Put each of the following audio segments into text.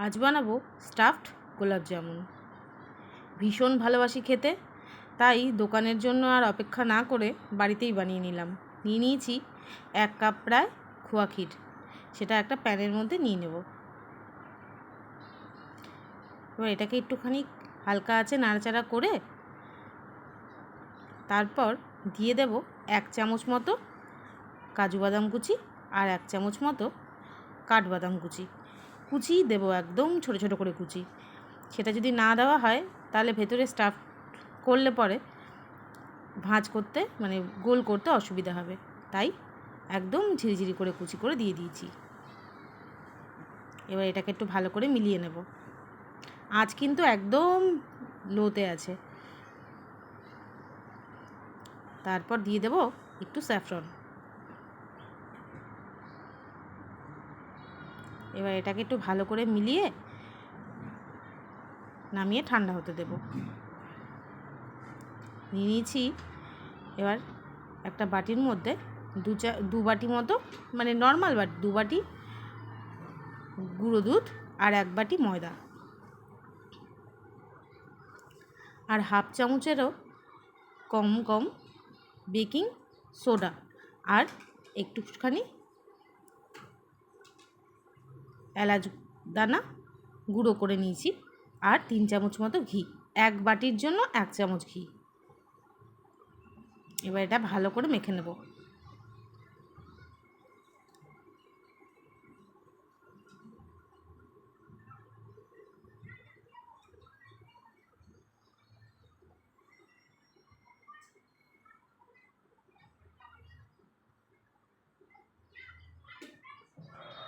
আজ বানাবো স্টাফড গোলাপ জামুন। ভীষণ ভালোবাসি খেতে, তাই দোকানের জন্য আর অপেক্ষা না করে বাড়িতেই বানিয়ে নিলাম। নিয়ে নিয়েছি 1 কাপ প্রায় খোয়া ক্ষীর, সেটা একটা প্যানের মধ্যে নিয়ে নেব। এবার এটাকে একটুখানি হালকা আছে নাড়াচাড়া করে তারপর দিয়ে দেব 1 চামচ মতো কাজু বাদাম কুচি আর 1 চামচ মতো কাঠবাদাম কুচি দেবো, একদম ছোট ছোট করে কুচি। সেটা যদি না দেওয়া হয় তাহলে ভেতরে স্টাফ করলে পরে ভাঁজ করতে মানে গোল করতে অসুবিধা হবে, তাই একদম ঝিরিঝিরি করে কুচি করে দিয়ে দিয়েছি। এবার এটাকে একটু ভালো করে মিলিয়ে নেব। আঁচ কিন্তু একদম লোতে আছে। তারপর দিয়ে দেব একটু স্যাফরন। এবার এটাকে একটু ভালো করে মিলিয়ে নামিয়ে ঠান্ডা হতে দেব। নিয়ে নিয়েছি। এবার একটা বাটির মধ্যে দু বাটি মতো, মানে নর্মাল বাটি 2 বাটি গুঁড়ো দুধ আর 1 বাটি ময়দা আর হাফ চামচেরও কম বেকিং সোডা আর একটুখানি এলাচ দানা গুঁড়ো করে নিয়েছি আর 3 চামচ মতো ঘি। 1 বাটির জন্য 1 চামচ ঘি। এবার এটা ভালো করে মেখে নেব।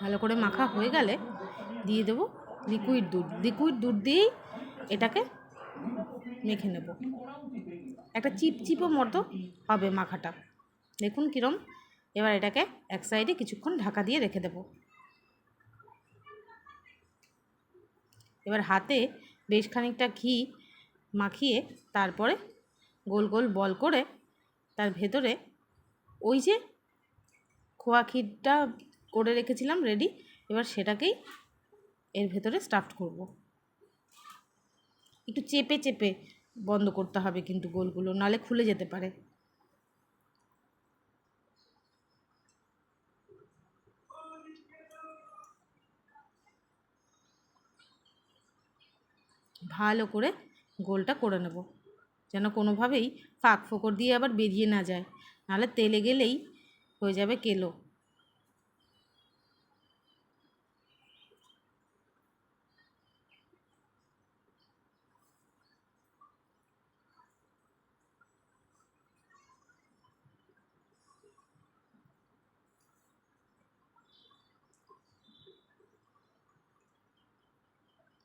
ভালো করে মাখা হয়ে গেলে দিয়ে দেবো লিকুইড দুধ দিয়েই এটাকে মেখে নেব। একটা চিপচিপো মতো হবে মাখাটা, দেখুন কিরম। এবার এটাকে এক সাইডে কিছুক্ষণ ঢাকা দিয়ে রেখে দেব। এবার হাতে বেশ খানিকটা ঘি মাখিয়ে তারপরে গোল গোল বল করে তার ভেতরে ওই যে খোয়া ক্ষীরটা করে রেখেছিলাম রেডি, এবার সেটাকেই এর ভেতরে স্টাফড করব। একটু চেপে চেপে বন্ধ করতে হবে কিন্তু গোলগুলো, নালে খুলে যেতে পারে। ভালো করে গোলটা করে নেব, যেন কোনোভাবেই ফাঁক ফোকর দিয়ে আবার বেরিয়ে না যায়, নাহলে তেলে গেলেই হয়ে যাবে কেলো।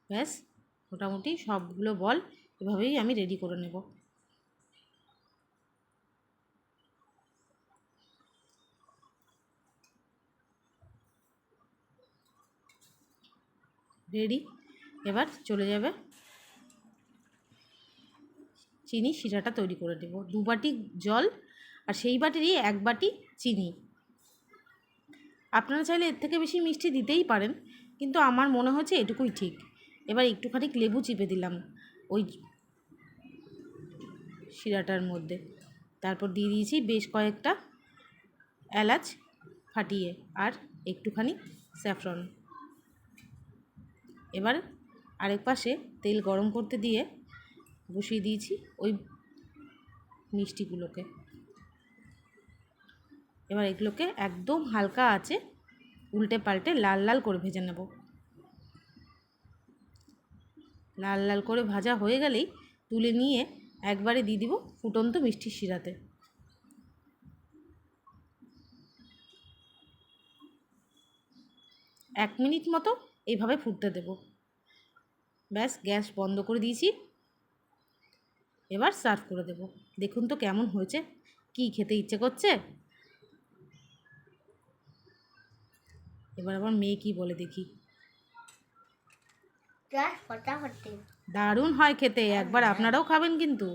ব্যাস, মোটামুটি সবগুলো বল এভাবেই আমি রেডি করে নেব। রেডি। এবার চলে যাবে চিনি শিরাটা তৈরি করে দেব। 2 বাটি জল আর সেই বাটিরই 1 বাটি চিনি। আপনারা চাইলে এর থেকে বেশি মিষ্টি দিতেই পারেন, কিন্তু আমার মনে হচ্ছে এটুকুই ঠিক। এবার একটুখানি লেবু চিপে দিলাম ওই শিরাটার মধ্যে। তারপর দিয়ে দিয়েছি বেশ কয়েকটা এলাচ ফাটিয়ে আর একটুখানি স্যাফরন। এবার আরেক পাশে তেল গরম করতে দিয়ে বসিয়ে দিয়েছি ওই মিষ্টিগুলোকে। এবার এগুলোকে একদম হালকা আঁচে উল্টে পাল্টে লাল লাল করে ভেজে নেব। লাল লাল করে ভাজা হয়ে গেলেই তুলে নিয়ে একবারে দিয়ে দিব ফুটন্ত মিষ্টির শিরাতে। এক মিনিট মতো এইভাবে ফুটতে দেব। ব্যাস, গ্যাস বন্ধ করে দিয়েছি। এবার সার্ভ করে দেব। দেখুন তো কেমন হয়েছে, কি খেতে ইচ্ছে করছে। এবার আমার মেয়ে কি বলে দেখি। দারুণ হয় খেতে, একবার আপনারাও খাবেন কিন্তু।